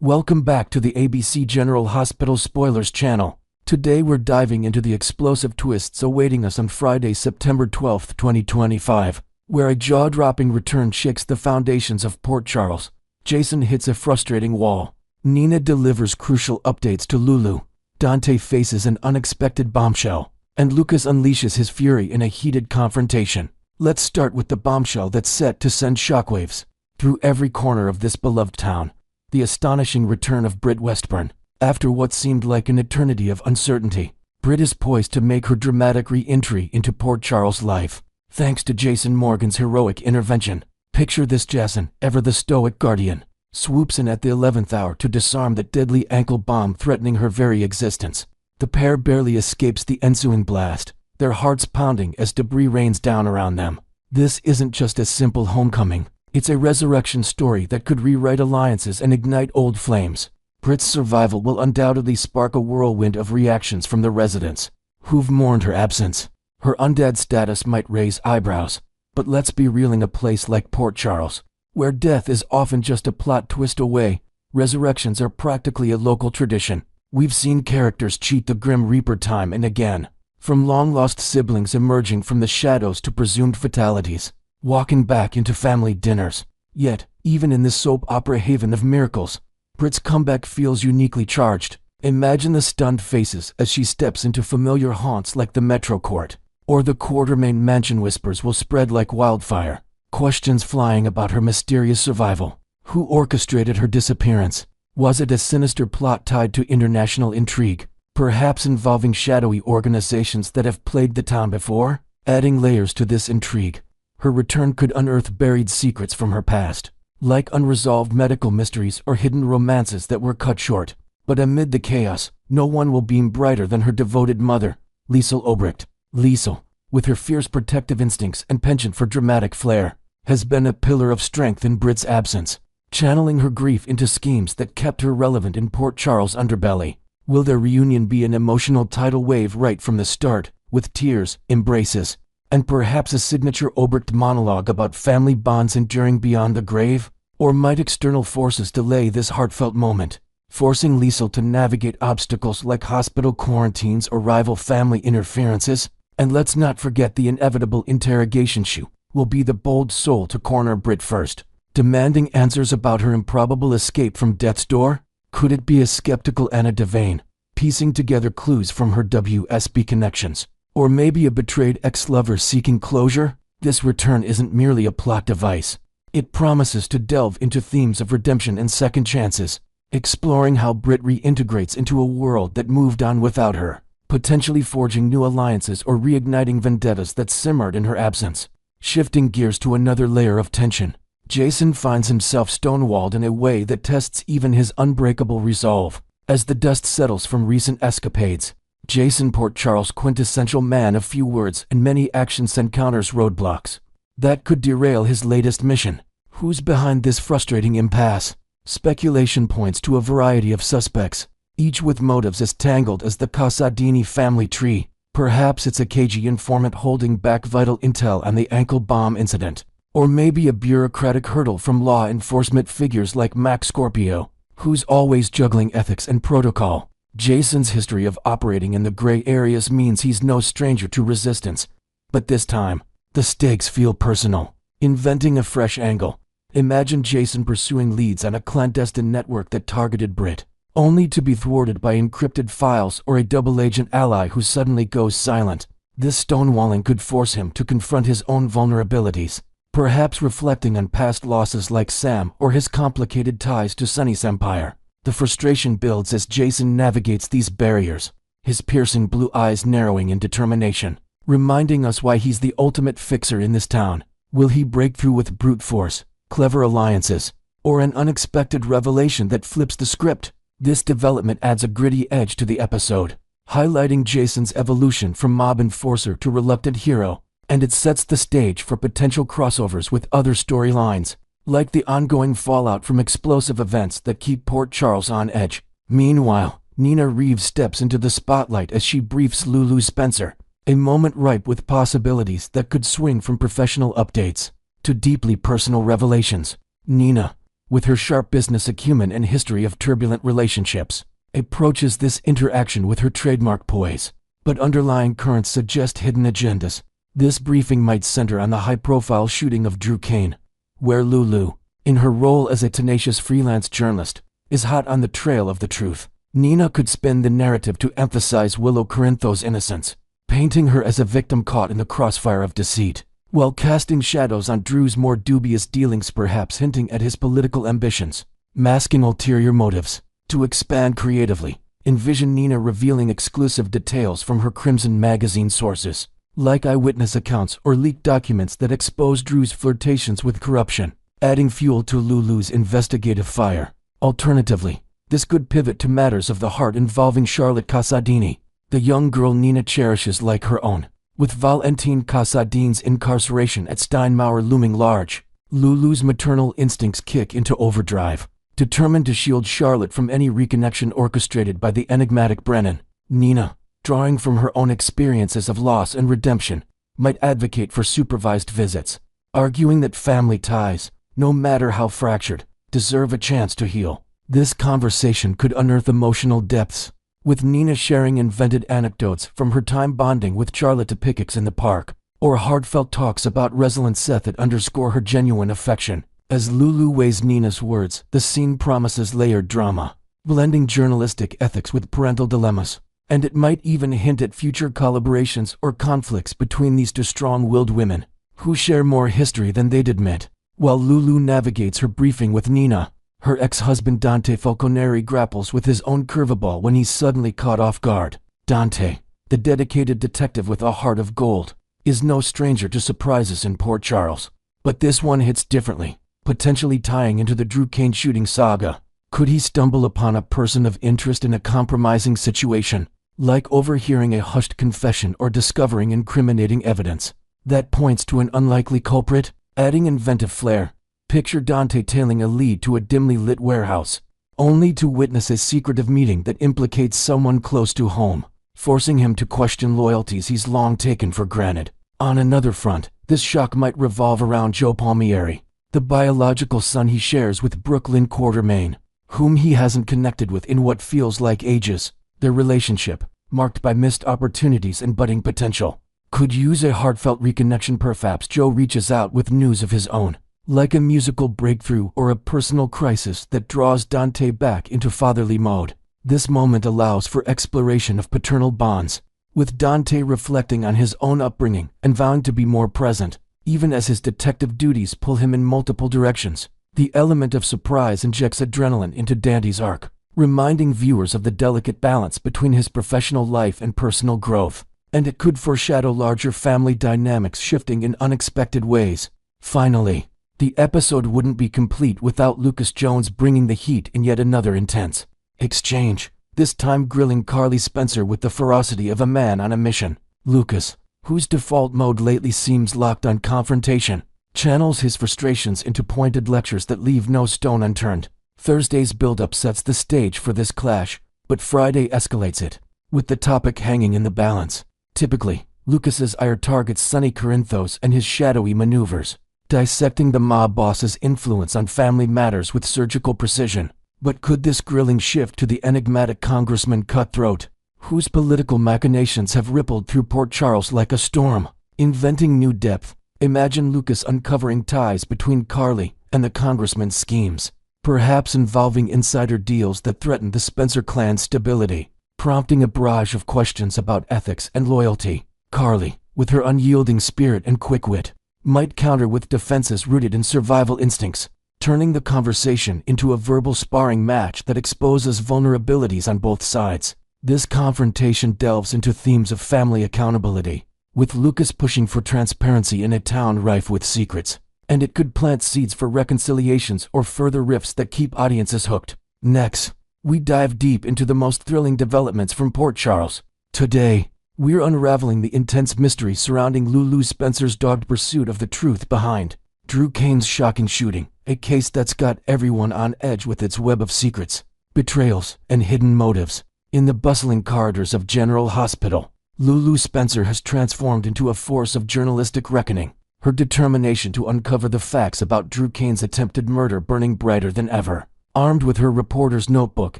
Welcome back to the ABC General Hospital Spoilers channel. Today we're diving into the explosive twists awaiting us on Friday, September 12, 2025, where a jaw-dropping return shakes the foundations of Port Charles. Jason hits a frustrating wall. Nina delivers crucial updates to Lulu. Dante faces an unexpected bombshell, and Lucas unleashes his fury in a heated confrontation. Let's start with the bombshell that's set to send shockwaves through every corner of this beloved town. The astonishing return of Britt Westbourne. After what seemed like an eternity of uncertainty, Britt is poised to make her dramatic re-entry into Port Charles' life, thanks to Jason Morgan's heroic intervention. Picture this: Jason, ever the stoic guardian, swoops in at the 11th hour to disarm the deadly ankle bomb threatening her very existence. The pair barely escapes the ensuing blast, their hearts pounding as debris rains down around them. This isn't just a simple homecoming. It's a resurrection story that could rewrite alliances and ignite old flames. Britt's survival will undoubtedly spark a whirlwind of reactions from the residents, who've mourned her absence. Her undead status might raise eyebrows, but let's be real, in a place like Port Charles, where death is often just a plot twist away, resurrections are practically a local tradition. We've seen characters cheat the Grim Reaper time and again, from long-lost siblings emerging from the shadows to presumed fatalities, walking back into family dinners. Yet, even in this soap opera haven of miracles, Britt's comeback feels uniquely charged. Imagine the stunned faces as she steps into familiar haunts like the Metro Court, or the Quartermain Mansion. Whispers will spread like wildfire, questions flying about her mysterious survival. Who orchestrated her disappearance? Was it a sinister plot tied to international intrigue, perhaps involving shadowy organizations that have plagued the town before? Adding layers to this intrigue, her return could unearth buried secrets from her past, like unresolved medical mysteries or hidden romances that were cut short. But amid the chaos, no one will beam brighter than her devoted mother, Liesel Obrecht. Liesel, with her fierce protective instincts and penchant for dramatic flair, has been a pillar of strength in Britt's absence, channeling her grief into schemes that kept her relevant in Port Charles' underbelly. Will their reunion be an emotional tidal wave right from the start, with tears, embraces, and perhaps a signature Obrecht monologue about family bonds enduring beyond the grave? Or might external forces delay this heartfelt moment, forcing Liesel to navigate obstacles like hospital quarantines or rival family interferences? And let's not forget the inevitable interrogation. She will be the bold soul to corner Britt first, demanding answers about her improbable escape from death's door. Could it be a skeptical Anna Devane, piecing together clues from her WSB connections? Or maybe a betrayed ex-lover seeking closure? This return isn't merely a plot device. It promises to delve into themes of redemption and second chances, exploring how Britt reintegrates into a world that moved on without her, potentially forging new alliances or reigniting vendettas that simmered in her absence. Shifting gears to another layer of tension, Jason finds himself stonewalled in a way that tests even his unbreakable resolve. As the dust settles from recent escapades, Jason, Port Charles' quintessential man of few words and many actions, encounters roadblocks that could derail his latest mission. Who's behind this frustrating impasse? Speculation points to a variety of suspects, each with motives as tangled as the Casadini family tree. Perhaps it's a cagey informant holding back vital intel on the ankle bomb incident, or maybe a bureaucratic hurdle from law enforcement figures like Max Scorpio, who's always juggling ethics and protocol. Jason's history of operating in the gray areas means he's no stranger to resistance, but this time, the stakes feel personal. Inventing a fresh angle. Imagine Jason pursuing leads on a clandestine network that targeted Britt, only to be thwarted by encrypted files or a double-agent ally who suddenly goes silent. This stonewalling could force him to confront his own vulnerabilities, perhaps reflecting on past losses like Sam or his complicated ties to Sunny's empire. The frustration builds as Jason navigates these barriers, his piercing blue eyes narrowing in determination, reminding us why he's the ultimate fixer in this town. Will he break through with brute force, clever alliances, or an unexpected revelation that flips the script? This development adds a gritty edge to the episode, highlighting Jason's evolution from mob enforcer to reluctant hero, and it sets the stage for potential crossovers with other storylines, like the ongoing fallout from explosive events that keep Port Charles on edge. Meanwhile, Nina Reeves steps into the spotlight as she briefs Lulu Spencer, a moment ripe with possibilities that could swing from professional updates to deeply personal revelations. Nina, with her sharp business acumen and history of turbulent relationships, approaches this interaction with her trademark poise. But underlying currents suggest hidden agendas. This briefing might center on the high-profile shooting of Drew Kane, where Lulu, in her role as a tenacious freelance journalist, is hot on the trail of the truth. Nina could spin the narrative to emphasize Willow Corinthos' innocence, painting her as a victim caught in the crossfire of deceit, while casting shadows on Drew's more dubious dealings, perhaps hinting at his political ambitions, masking ulterior motives. To expand creatively, envision Nina revealing exclusive details from her Crimson magazine sources, like eyewitness accounts or leaked documents that expose Drew's flirtations with corruption, adding fuel to Lulu's investigative fire. Alternatively, this could pivot to matters of the heart involving Charlotte Casadini, the young girl Nina cherishes like her own. With Valentine Casadin's incarceration at Steinmauer looming large, Lulu's maternal instincts kick into overdrive. Determined to shield Charlotte from any reconnection orchestrated by the enigmatic Brennan, Nina, drawing from her own experiences of loss and redemption, might advocate for supervised visits, arguing that family ties, no matter how fractured, deserve a chance to heal. This conversation could unearth emotional depths, with Nina sharing invented anecdotes from her time bonding with Charlotte picnics in the park, or heartfelt talks about resilient Seth that underscore her genuine affection. As Lulu weighs Nina's words, the scene promises layered drama, blending journalistic ethics with parental dilemmas, and it might even hint at future collaborations or conflicts between these two strong-willed women, who share more history than they'd admit. While Lulu navigates her briefing with Nina, her ex-husband Dante Falconeri grapples with his own curveball when he's suddenly caught off guard. Dante, the dedicated detective with a heart of gold, is no stranger to surprises in Port Charles. But this one hits differently, potentially tying into the Drew Kane shooting saga. Could he stumble upon a person of interest in a compromising situation, like overhearing a hushed confession or discovering incriminating evidence that points to an unlikely culprit? Adding inventive flair, picture Dante tailing a lead to a dimly lit warehouse, only to witness a secretive meeting that implicates someone close to home, forcing him to question loyalties he's long taken for granted. On another front, this shock might revolve around Joe Palmieri, the biological son he shares with Brooklyn Quartermain, whom he hasn't connected with in what feels like ages. Their relationship, marked by missed opportunities and budding potential, could use a heartfelt reconnection. Perhaps Joe reaches out with news of his own, like a musical breakthrough or a personal crisis that draws Dante back into fatherly mode. This moment allows for exploration of paternal bonds, with Dante reflecting on his own upbringing and vowing to be more present, even as his detective duties pull him in multiple directions. The element of surprise injects adrenaline into Dante's arc, reminding viewers of the delicate balance between his professional life and personal growth, and it could foreshadow larger family dynamics shifting in unexpected ways. Finally, the episode wouldn't be complete without Lucas Jones bringing the heat in yet another intense exchange, this time grilling Carly Spencer with the ferocity of a man on a mission. Lucas, whose default mode lately seems locked on confrontation, channels his frustrations into pointed lectures that leave no stone unturned. Thursday's build-up sets the stage for this clash, but Friday escalates it, with the topic hanging in the balance. Typically, Lucas's ire targets Sonny Corinthos and his shadowy maneuvers, dissecting the mob boss's influence on family matters with surgical precision. But could this grilling shift to the enigmatic Congressman Cutthroat, whose political machinations have rippled through Port Charles like a storm? Inventing new depth, imagine Lucas uncovering ties between Carly and the Congressman's schemes, perhaps involving insider deals that threaten the Spencer clan's stability, prompting a barrage of questions about ethics and loyalty. Carly, with her unyielding spirit and quick wit, might counter with defenses rooted in survival instincts, turning the conversation into a verbal sparring match that exposes vulnerabilities on both sides. This confrontation delves into themes of family accountability, with Lucas pushing for transparency in a town rife with secrets, and it could plant seeds for reconciliations or further rifts that keep audiences hooked. Next, we dive deep into the most thrilling developments from Port Charles. Today, we're unraveling the intense mystery surrounding Lulu Spencer's dogged pursuit of the truth behind Drew Kane's shocking shooting, a case that's got everyone on edge with its web of secrets, betrayals, and hidden motives. In the bustling corridors of General Hospital, Lulu Spencer has transformed into a force of journalistic reckoning, her determination to uncover the facts about Drew Kane's attempted murder burning brighter than ever. Armed with her reporter's notebook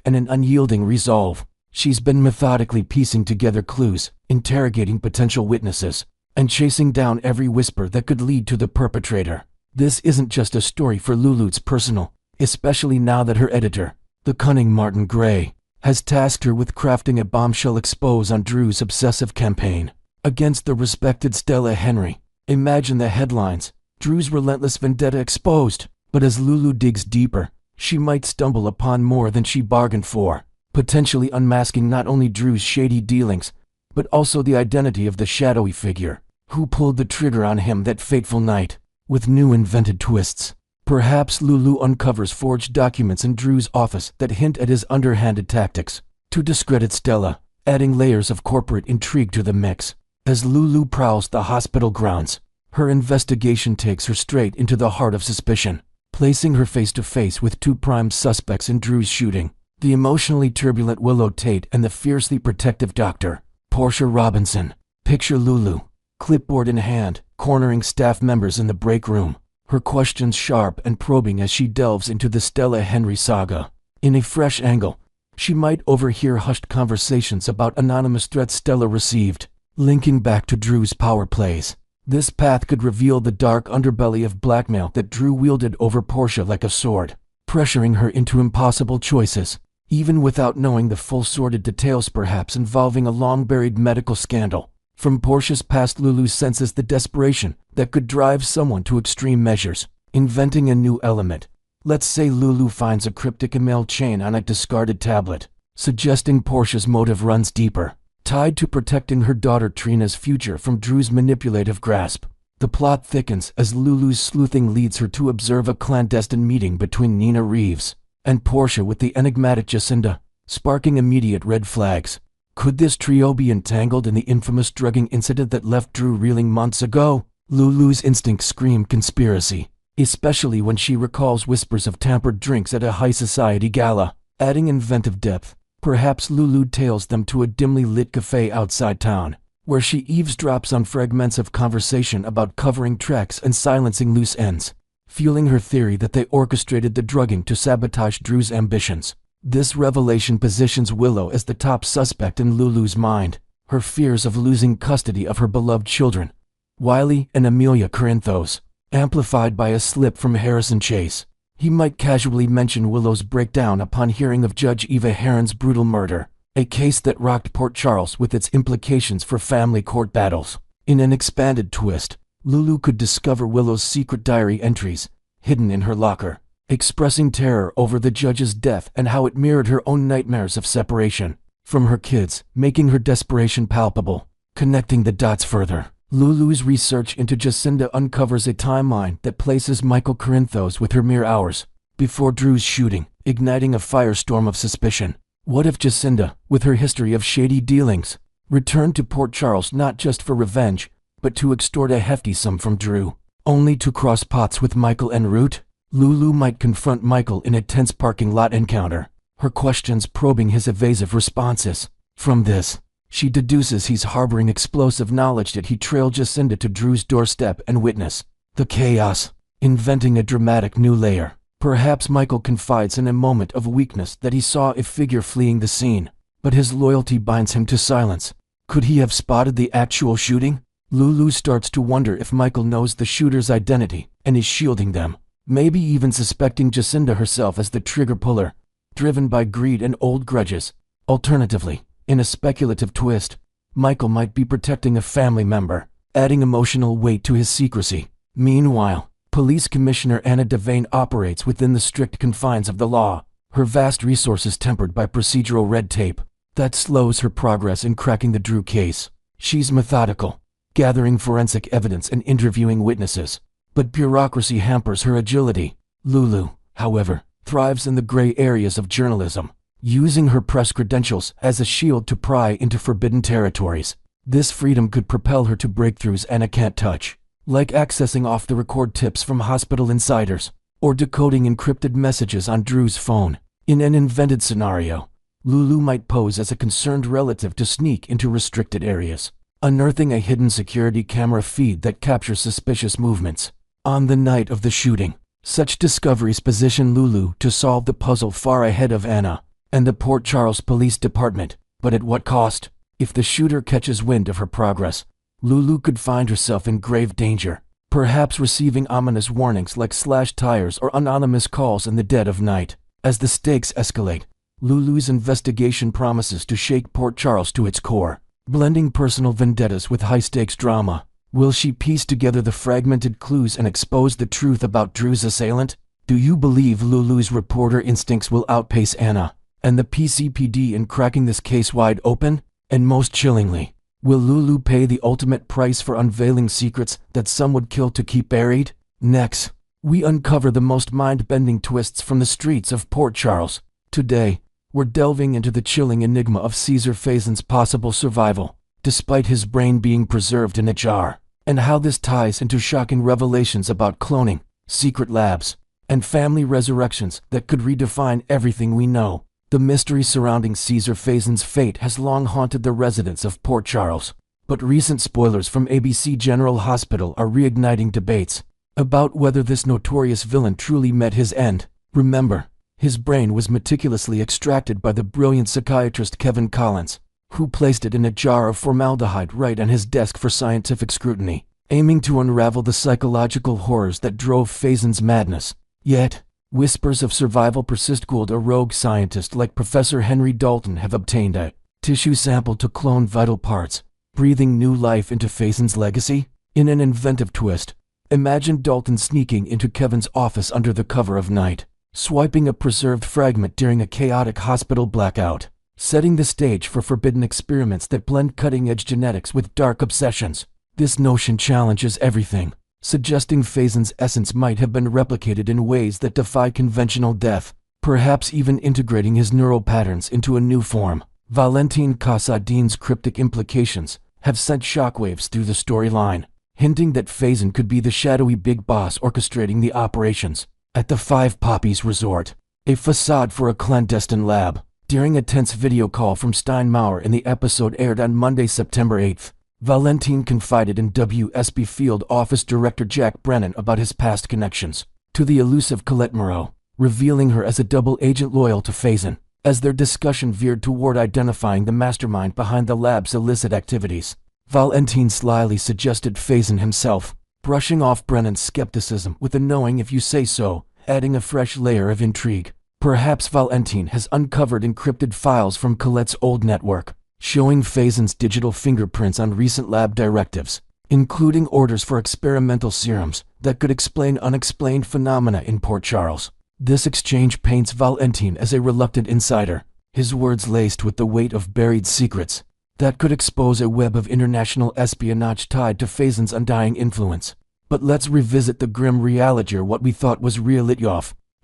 and an unyielding resolve, she's been methodically piecing together clues, interrogating potential witnesses, and chasing down every whisper that could lead to the perpetrator. This isn't just a story for Lulu's personal, especially now that her editor, the cunning Martin Gray, has tasked her with crafting a bombshell expose on Drew's obsessive campaign against the respected Stella Henry. Imagine the headlines, Drew's relentless vendetta exposed. But as Lulu digs deeper, she might stumble upon more than she bargained for, potentially unmasking not only Drew's shady dealings, but also the identity of the shadowy figure who pulled the trigger on him that fateful night. With new invented twists, perhaps Lulu uncovers forged documents in Drew's office that hint at his underhanded tactics to discredit Stella, adding layers of corporate intrigue to the mix. As Lulu prowls the hospital grounds, her investigation takes her straight into the heart of suspicion, placing her face to face with two prime suspects in Drew's shooting: the emotionally turbulent Willow Tate and the fiercely protective Dr. Portia Robinson. Picture Lulu, clipboard in hand, cornering staff members in the break room, her questions sharp and probing as she delves into the Stella Henry saga. In a fresh angle, she might overhear hushed conversations about anonymous threats Stella received, linking back to Drew's power plays. This path could reveal the dark underbelly of blackmail that Drew wielded over Portia like a sword, pressuring her into impossible choices, even without knowing the full sordid details, perhaps involving a long-buried medical scandal. From Portia's past, Lulu senses the desperation that could drive someone to extreme measures, inventing a new element. Let's say Lulu finds a cryptic email chain on a discarded tablet, suggesting Portia's motive runs deeper, tied to protecting her daughter Trina's future from Drew's manipulative grasp. The plot thickens as Lulu's sleuthing leads her to observe a clandestine meeting between Nina Reeves and Portia with the enigmatic Jacinda, sparking immediate red flags. Could this trio be entangled in the infamous drugging incident that left Drew reeling months ago? Lulu's instincts scream conspiracy, especially when she recalls whispers of tampered drinks at a high society gala. Adding inventive depth, perhaps Lulu tails them to a dimly lit cafe outside town, where she eavesdrops on fragments of conversation about covering tracks and silencing loose ends, fueling her theory that they orchestrated the drugging to sabotage Drew's ambitions. This revelation positions Willow as the top suspect in Lulu's mind. Her fears of losing custody of her beloved children, Wiley and Amelia Corinthos, amplified by a slip from Harrison Chase. He might casually mention Willow's breakdown upon hearing of Judge Eva Heron's brutal murder, a case that rocked Port Charles with its implications for family court battles. In an expanded twist, Lulu could discover Willow's secret diary entries, hidden in her locker, expressing terror over the judge's death and how it mirrored her own nightmares of separation from her kids, making her desperation palpable. Connecting the dots further, Lulu's research into Jacinda uncovers a timeline that places Michael Corinthos with her mere hours before Drew's shooting, igniting a firestorm of suspicion. What if Jacinda, with her history of shady dealings, returned to Port Charles not just for revenge, but to extort a hefty sum from Drew, only to cross paths with Michael en route? Lulu might confront Michael in a tense parking lot encounter, her questions probing his evasive responses. From this, she deduces he's harboring explosive knowledge that he trailed Jacinda to Drew's doorstep and witness the chaos, inventing a dramatic new layer. Perhaps Michael confides in a moment of weakness that he saw a figure fleeing the scene, but his loyalty binds him to silence. Could he have spotted the actual shooting? Lulu starts to wonder if Michael knows the shooter's identity and is shielding them, maybe even suspecting Jacinda herself as the trigger puller, driven by greed and old grudges. Alternatively, in a speculative twist, Michael might be protecting a family member, adding emotional weight to his secrecy. Meanwhile, Police Commissioner Anna Devane operates within the strict confines of the law, her vast resources tempered by procedural red tape that slows her progress in cracking the Drew case. She's methodical, gathering forensic evidence and interviewing witnesses, but bureaucracy hampers her agility. Lulu, however, thrives in the gray areas of journalism, using her press credentials as a shield to pry into forbidden territories. This freedom could propel her to breakthroughs Anna can't touch, like accessing off-the-record tips from hospital insiders, or decoding encrypted messages on Drew's phone. In an invented scenario, Lulu might pose as a concerned relative to sneak into restricted areas, unearthing a hidden security camera feed that captures suspicious movements. On the night of the shooting, such discoveries position Lulu to solve the puzzle far ahead of Anna and the Port Charles Police Department. But at what cost? If the shooter catches wind of her progress, Lulu could find herself in grave danger, perhaps receiving ominous warnings like slashed tires or anonymous calls in the dead of night. As the stakes escalate, Lulu's investigation promises to shake Port Charles to its core, blending personal vendettas with high-stakes drama. Will she piece together the fragmented clues and expose the truth about Drew's assailant? Do you believe Lulu's reporter instincts will outpace Anna and the PCPD in cracking this case wide open? And most chillingly, will Lulu pay the ultimate price for unveiling secrets that some would kill to keep buried? Next, we uncover the most mind-bending twists from the streets of Port Charles. Today, we're delving into the chilling enigma of Caesar Faison's possible survival, despite his brain being preserved in a jar, and how this ties into shocking revelations about cloning, secret labs, and family resurrections that could redefine everything we know. The mystery surrounding Caesar Faison's fate has long haunted the residents of Port Charles, but recent spoilers from ABC General Hospital are reigniting debates about whether this notorious villain truly met his end. Remember, his brain was meticulously extracted by the brilliant psychiatrist Kevin Collins, who placed it in a jar of formaldehyde right on his desk for scientific scrutiny, aiming to unravel the psychological horrors that drove Faison's madness. Yet, whispers of survival persist. A rogue scientist like Professor Henry Dalton have obtained a tissue sample to clone vital parts, breathing new life into Faison's legacy. In an inventive twist, imagine Dalton sneaking into Kevin's office under the cover of night, swiping a preserved fragment during a chaotic hospital blackout, setting the stage for forbidden experiments that blend cutting-edge genetics with dark obsessions. This notion challenges everything, suggesting Faison's essence might have been replicated in ways that defy conventional death, perhaps even integrating his neural patterns into a new form. Valentin Casadin's cryptic implications have sent shockwaves through the storyline, hinting that Faison could be the shadowy big boss orchestrating the operations. At the Five Poppies Resort, a facade for a clandestine lab. During a tense video call from Steinmauer in the episode aired on Monday, September 8th, Valentin confided in WSB Field Office Director Jack Brennan about his past connections to the elusive Colette Moreau, revealing her as a double agent loyal to Faison. As their discussion veered toward identifying the mastermind behind the lab's illicit activities, Valentin slyly suggested Faison himself, brushing off Brennan's skepticism with a knowing if you say so, adding a fresh layer of intrigue. Perhaps Valentin has uncovered encrypted files from Colette's old network, showing Faison's digital fingerprints on recent lab directives, including orders for experimental serums that could explain unexplained phenomena in Port Charles. This exchange paints Valentin as a reluctant insider, his words laced with the weight of buried secrets that could expose a web of international espionage tied to Faison's undying influence. But let's revisit the grim reality of what we thought was real.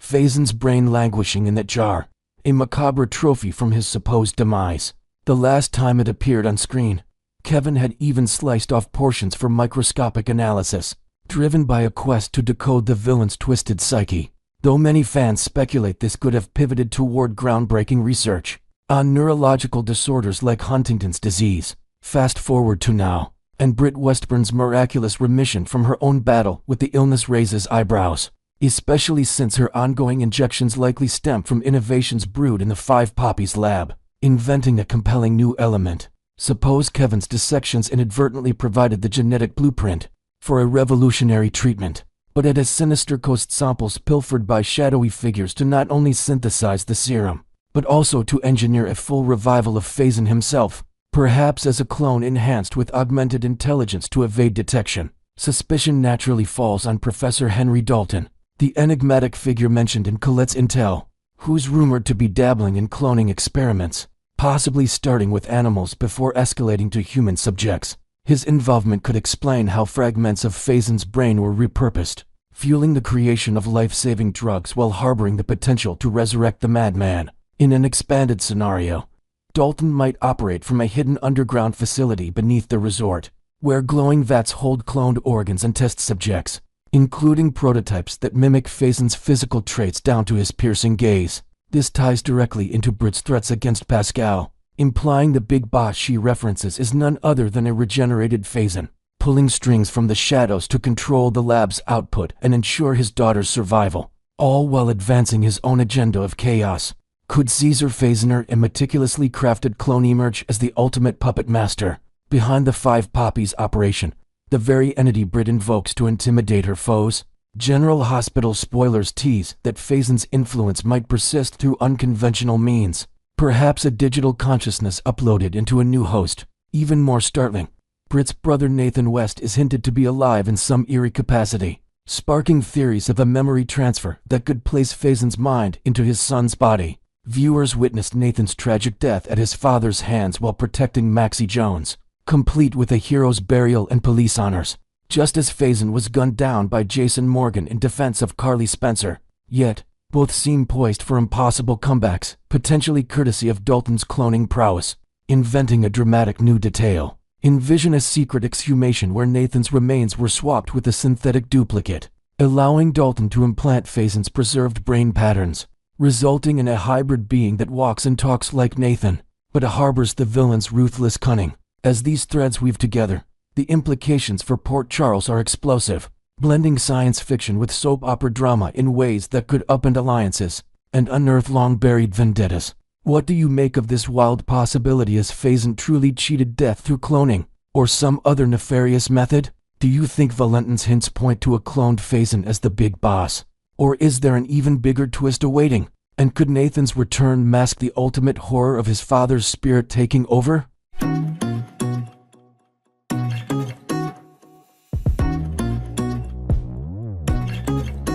Faison's brain languishing in that jar, a macabre trophy from his supposed demise. The last time it appeared on screen, Kevin had even sliced off portions for microscopic analysis, driven by a quest to decode the villain's twisted psyche. Though many fans speculate this could have pivoted toward groundbreaking research on neurological disorders like Huntington's disease. Fast forward to now, and Britt Westbourne's miraculous remission from her own battle with the illness raises eyebrows, especially since her ongoing injections likely stem from innovations brewed in the Five Poppies lab. Inventing a compelling new element. Suppose Kevin's dissections inadvertently provided the genetic blueprint for a revolutionary treatment, but it has sinister ghost samples pilfered by shadowy figures to not only synthesize the serum, but also to engineer a full revival of Faison himself, perhaps as a clone enhanced with augmented intelligence to evade detection. Suspicion naturally falls on Professor Henry Dalton, the enigmatic figure mentioned in Colette's intel, who's rumored to be dabbling in cloning experiments, possibly starting with animals before escalating to human subjects. His involvement could explain how fragments of Faison's brain were repurposed, fueling the creation of life-saving drugs while harboring the potential to resurrect the madman. In an expanded scenario, Dalton might operate from a hidden underground facility beneath the resort, where glowing vats hold cloned organs and test subjects, including prototypes that mimic Faison's physical traits down to his piercing gaze. This ties directly into Britt's threats against Pascal, implying the big boss she references is none other than a regenerated Faison, pulling strings from the shadows to control the lab's output and ensure his daughter's survival, all while advancing his own agenda of chaos. Could Caesar Faison, a meticulously crafted clone, emerge as the ultimate puppet master behind the Five Poppies operation, the very entity Britt invokes to intimidate her foes? General Hospital spoilers tease that Faison's influence might persist through unconventional means, perhaps a digital consciousness uploaded into a new host. Even more startling, Britt's brother Nathan West is hinted to be alive in some eerie capacity, sparking theories of a memory transfer that could place Faison's mind into his son's body. Viewers witnessed Nathan's tragic death at his father's hands while protecting Maxie Jones, complete with a hero's burial and police honors, just as Faison was gunned down by Jason Morgan in defense of Carly Spencer. Yet, both seem poised for impossible comebacks, potentially courtesy of Dalton's cloning prowess. Inventing a dramatic new detail. Envision a secret exhumation where Nathan's remains were swapped with a synthetic duplicate, allowing Dalton to implant Faison's preserved brain patterns, resulting in a hybrid being that walks and talks like Nathan, but harbors the villain's ruthless cunning. As these threads weave together, the implications for Port Charles are explosive, blending science fiction with soap opera drama in ways that could upend alliances and unearth long-buried vendettas. What do you make of this wild possibility? As Faison truly cheated death through cloning, or some other nefarious method? Do you think Valentin's hints point to a cloned Faison as the big boss? Or is there an even bigger twist awaiting? And could Nathan's return mask the ultimate horror of his father's spirit taking over?